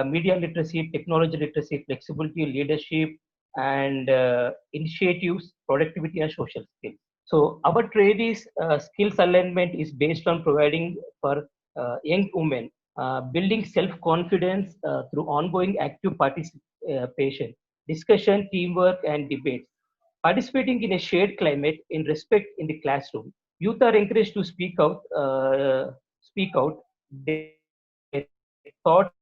media literacy, technology literacy, flexibility, leadership, and initiatives, productivity, and social skills. So our trainees skills alignment is based on providing for young women building self-confidence through ongoing active participation, discussion, teamwork, and debate. Participating in a shared climate in respect in the classroom, youth are encouraged to speak out their thoughts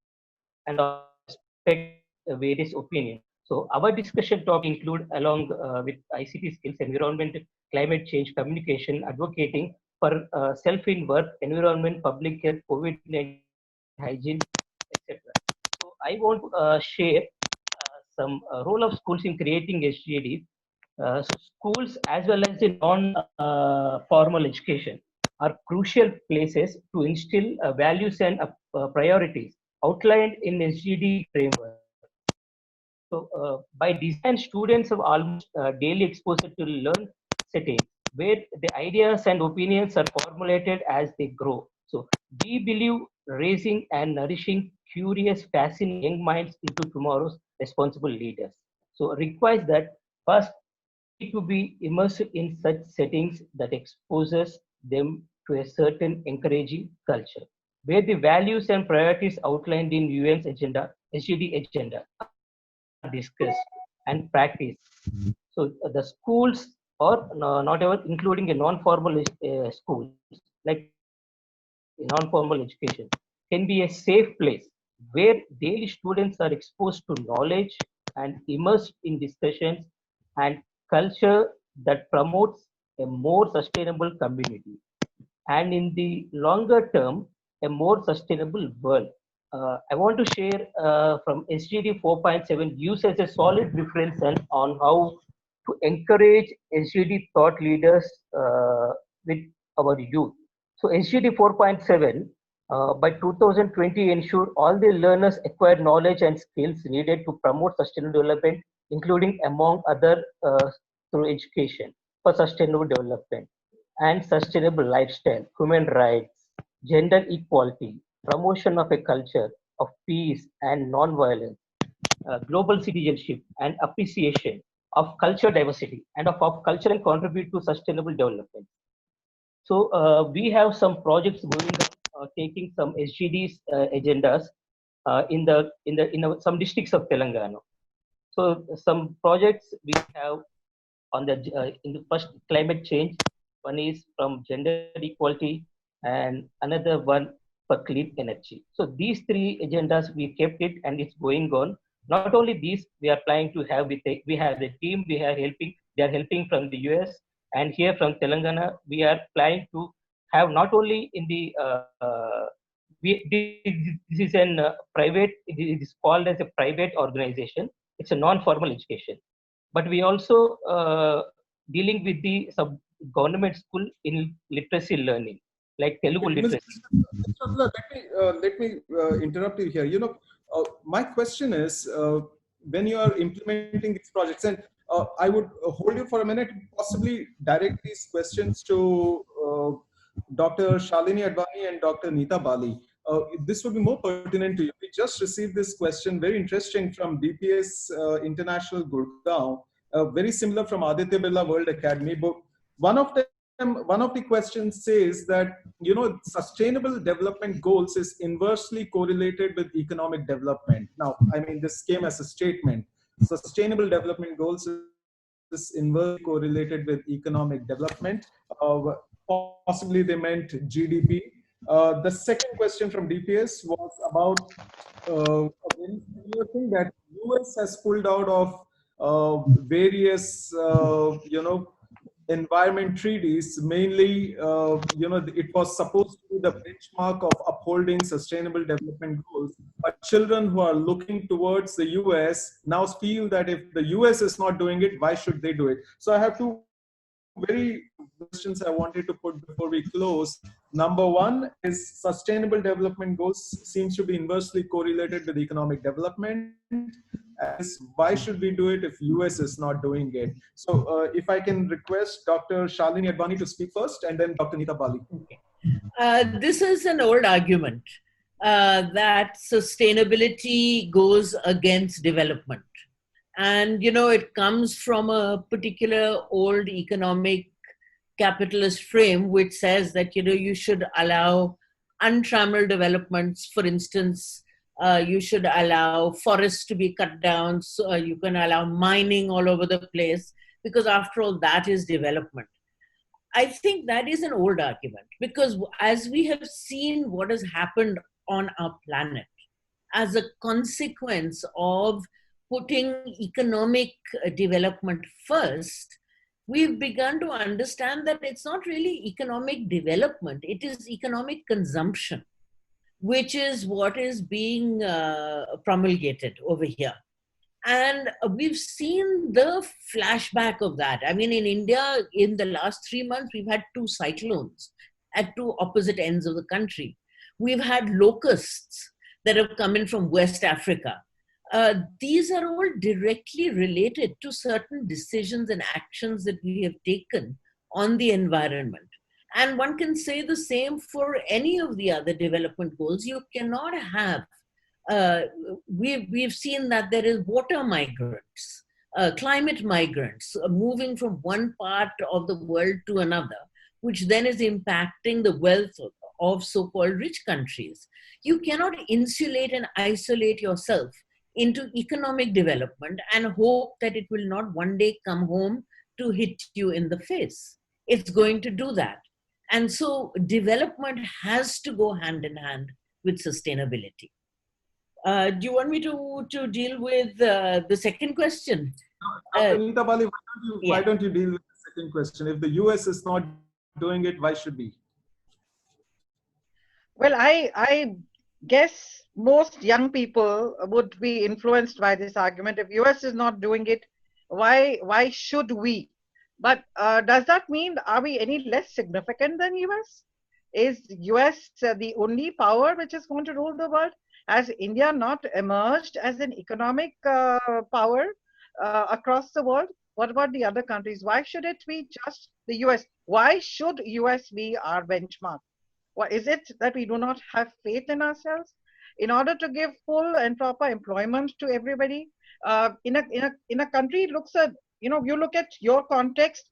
and respect various opinions. So our discussion topic include along with ICT skills, environment, climate change, communication, advocating for self-in work, environment, public health, COVID-19, hygiene, etc. So I want to share some role of schools in creating SGD. So schools as well as the non-formal education are crucial places to instill values and priorities outlined in SGD framework. So by design, students have almost daily exposure to learn settings where the ideas and opinions are formulated as they grow. So we believe raising and nourishing curious, fascinating young minds into tomorrow's responsible leaders. So it requires that first need to be immersed in such settings that exposes them to a certain encouraging culture, where the values and priorities outlined in UN's agenda, SGD agenda, are discussed and practiced. So the schools or not ever, including a non-formal schools, like non-formal education, can be a safe place where daily students are exposed to knowledge and immersed in discussions and culture that promotes a more sustainable community, and in the longer term, a more sustainable world. I want to share from SGD 4.7 use as a solid reference and on how to encourage SGD thought leaders with our youth. So SGD 4.7 by 2020 ensure all the learners acquire knowledge and skills needed to promote sustainable development, including among other through education for sustainable development and sustainable lifestyle, human rights, gender equality, promotion of a culture of peace and non-violence, global citizenship and appreciation of culture diversity and of culture and contribute to sustainable development. So we have some projects going on, taking some SGDs agendas in some districts of Telangana. So some projects we have on the in the first climate change. One is from gender equality, and another one for clean energy. So these three agendas we kept it, and it's going on. Not only these, we are planning to have we have the team we are helping. They are helping from the US, and here from Telangana we are planning to have not only in the this is an private. It is called as a private organization. It's a non-formal education, but we also dealing with the sub government school in literacy learning, like Telugu literacy. Let me interrupt you here. My question is, when you are implementing these projects, and I would hold you for a minute, possibly direct these questions to Dr. Shalini Advani and Dr. Neeta Bali. This would be more pertinent to you. We just received this question, very interesting, from DPS International Gurgaon, very similar from Aditya Birla World Academy book. One of the questions says that sustainable development goals is inversely correlated with economic development. Now, I mean, this came as a statement. sustainable development goals is inversely correlated with economic development. Possibly they meant GDP. The second question from DPS was about thing that US has pulled out of various, environment treaties. Mainly, it was supposed to be the benchmark of upholding sustainable development goals. But children who are looking towards the US now feel that if the US is not doing it, why should they do it? So I have two very questions I wanted to put before we close. Number one is sustainable development goals seems to be inversely correlated with economic development. As why should we do it if US is not doing it? So if I can request Dr. Shalini Advani to speak first, and then Dr. Nita Bali. This is an old argument that sustainability goes against development. And, it comes from a particular old economic capitalist frame, which says that, you should allow untrammeled developments. For instance, you should allow forests to be cut down. So you can allow mining all over the place, because after all, that is development. I think that is an old argument, because as we have seen what has happened on our planet as a consequence of putting economic development first, we've begun to understand that it's not really economic development, it is economic consumption, which is what is being promulgated over here. And we've seen the flashback of that. I mean, in India, in the last 3 months, we've had 2 cyclones at 2 opposite ends of the country. We've had locusts that have come in from West Africa. These are all directly related to certain decisions and actions that we have taken on the environment. And one can say the same for any of the other development goals. You cannot have, we've seen that there is water migrants, climate migrants moving from one part of the world to another, which then is impacting the wealth of so-called rich countries. You cannot insulate and isolate yourself into economic development and hope that it will not one day come home to hit you in the face. It's going to do that. And so development has to go hand in hand with sustainability. Do you want me to deal with the second question? Anita Bali, why don't you deal with the second question? If the US is not doing it, why should we? Well, I guess most young people would be influenced by this argument. If US is not doing it, why should we? But does that mean, are we any less significant than US? Is US the only power which is going to rule the world? Has India not emerged as an economic power across the world? What about the other countries? Why should it be just the US? Why should US be our benchmark? What is it that we do not have faith in ourselves? In order to give full and proper employment to everybody, in a country, looks at, you look at your context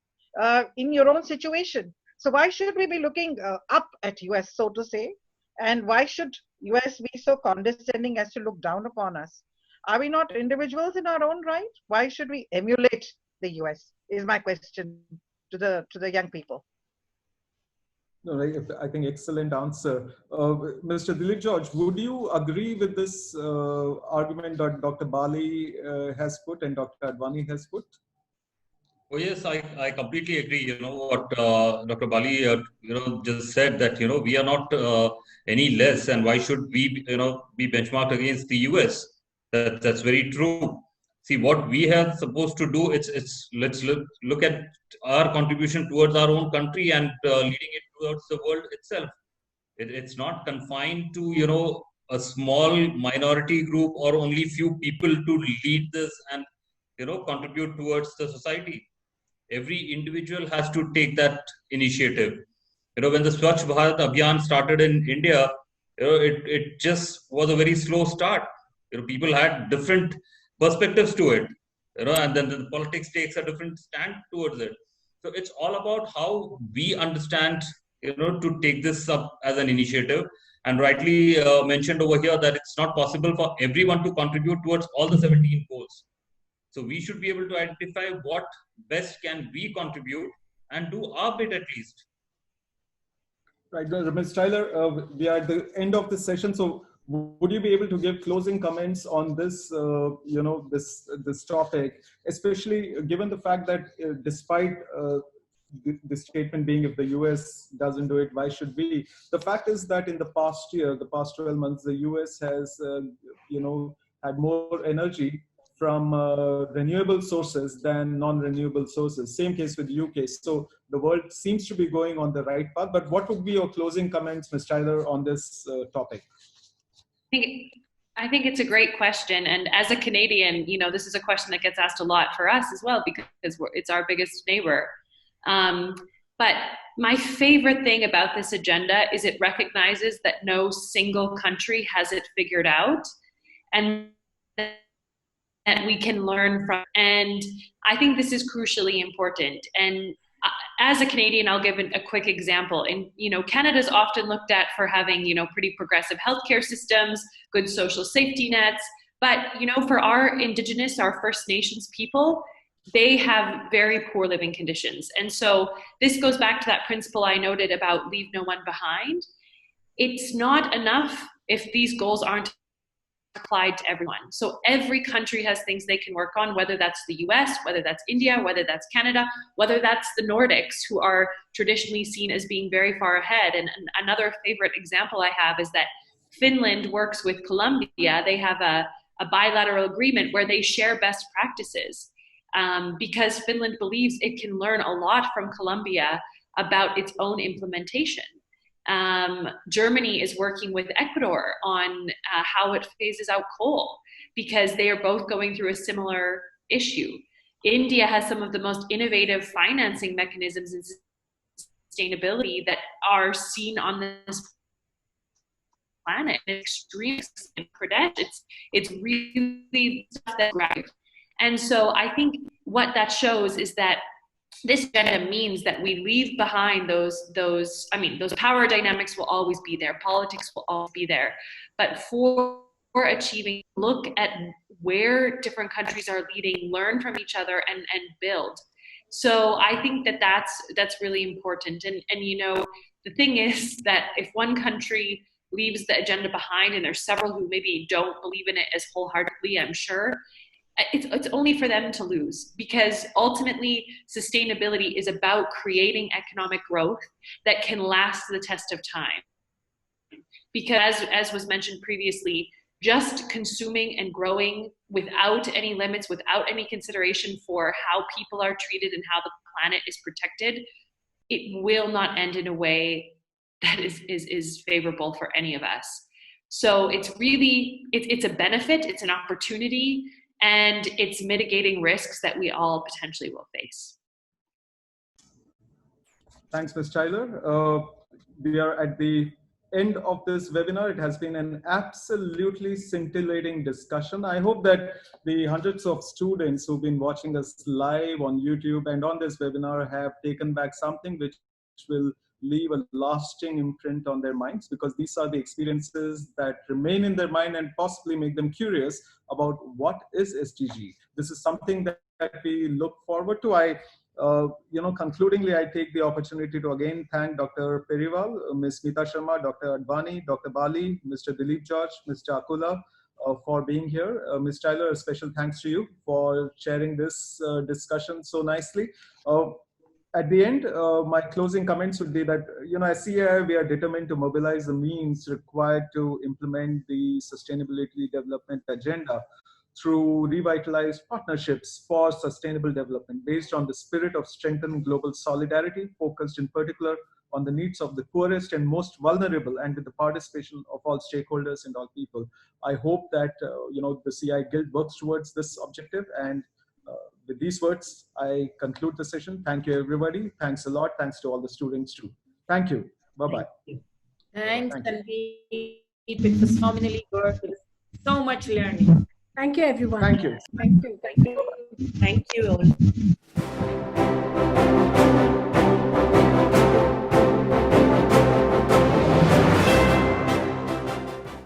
in your own situation. So why should we be looking up at US, so to say? And why should US be so condescending as to look down upon us? Are we not individuals in our own right? Why should we emulate the US? Is my question to the young people. No, I think excellent answer. Mr. Dilip George, would you agree with this argument that Dr. Bali has put and Dr. Advani has put? Oh yes, I completely agree. What Dr. Bali just said, that we are not any less, and why should we be benchmarked against the US? That's very true. See, what we are supposed to do, let's look at our contribution towards our own country and leading it towards the world itself. It's not confined to a small minority group or only few people to lead this and contribute towards the society. Every individual has to take that initiative. When the Swachh Bharat Abhiyan started in India, it just was a very slow start. People had different perspectives to it, and then the politics takes a different stand towards it. So it's all about how we understand, to take this up as an initiative. And rightly mentioned over here that it's not possible for everyone to contribute towards all the 17 goals. So we should be able to identify what best can we contribute and do our bit at least. Right, Ms. Tyler, we are at the end of this session. So would you be able to give closing comments on this, this topic, especially given the fact that despite the statement being if the US doesn't do it, why should we? The fact is that in the past year, the past 12 months, the US has, had more energy from renewable sources than non-renewable sources. Same case with the UK. So the world seems to be going on the right path. But what would be your closing comments, Ms. Tyler, on this topic? I think it's a great question. And as a Canadian, this is a question that gets asked a lot for us as well, because it's our biggest neighbor. But my favorite thing about this agenda is it recognizes that no single country has it figured out, and that we can learn from. And I think this is crucially important. And as a Canadian, I'll give a quick example. And, Canada's often looked at for having, pretty progressive healthcare systems, good social safety nets. But, for our Indigenous, our First Nations people, they have very poor living conditions. And so this goes back to that principle I noted about leave no one behind. It's not enough if these goals aren't applied to everyone. So every country has things they can work on, whether that's the US, whether that's India, whether that's Canada, whether that's the Nordics, who are traditionally seen as being very far ahead. And another favorite example I have is that Finland works with Colombia. They have a bilateral agreement where they share best practices because Finland believes it can learn a lot from Colombia about its own implementation. Germany is working with Ecuador on how it phases out coal, because they are both going through a similar issue. India has some of the most innovative financing mechanisms in sustainability that are seen on this planet. Extreme credentials. It's really stuff that grabs. And so I think what that shows is that this agenda means that we leave behind those power dynamics will always be there, politics will always be there, but for achieving, look at where different countries are leading, learn from each other, and build. So I think that's really important. And the thing is that if one country leaves the agenda behind, and there's several who maybe don't believe in it as wholeheartedly, I'm sure, it's only for them to lose, because ultimately sustainability is about creating economic growth that can last the test of time. Because as was mentioned previously, just consuming and growing without any limits, without any consideration for how people are treated and how the planet is protected, it will not end in a way that is favorable for any of us. So it's really, it's a benefit, it's an opportunity, and it's mitigating risks that we all potentially will face. Thanks, Ms. Tyler. We are at the end of this webinar. It has been an absolutely scintillating discussion. I hope that the hundreds of students who've been watching us live on YouTube and on this webinar have taken back something which will leave a lasting imprint on their minds, because these are the experiences that remain in their mind and possibly make them curious about what is SDG. This is something that we look forward to. Concludingly, I take the opportunity to again thank Dr. Periwal, Ms. Smita Sharma, Dr. Advani, Dr. Bali, Mr. Dilip George, Mr. Akula for being here. Ms. Tyler, a special thanks to you for sharing this discussion so nicely. At the end, my closing comments would be that, as CEII, we are determined to mobilize the means required to implement the Sustainability Development Agenda through revitalized partnerships for sustainable development based on the spirit of strengthening global solidarity, focused in particular on the needs of the poorest and most vulnerable, and with the participation of all stakeholders and all people. I hope that the CEII Guild works towards this objective. And with these words, I conclude the session. Thank you, everybody. Thanks a lot. Thanks to all the students too. Thank you. Bye-bye. Thanks, Sandeep. It was phenomenally good. There was so much learning. Thank you, everyone. Thank you. Thank you. Thank you all.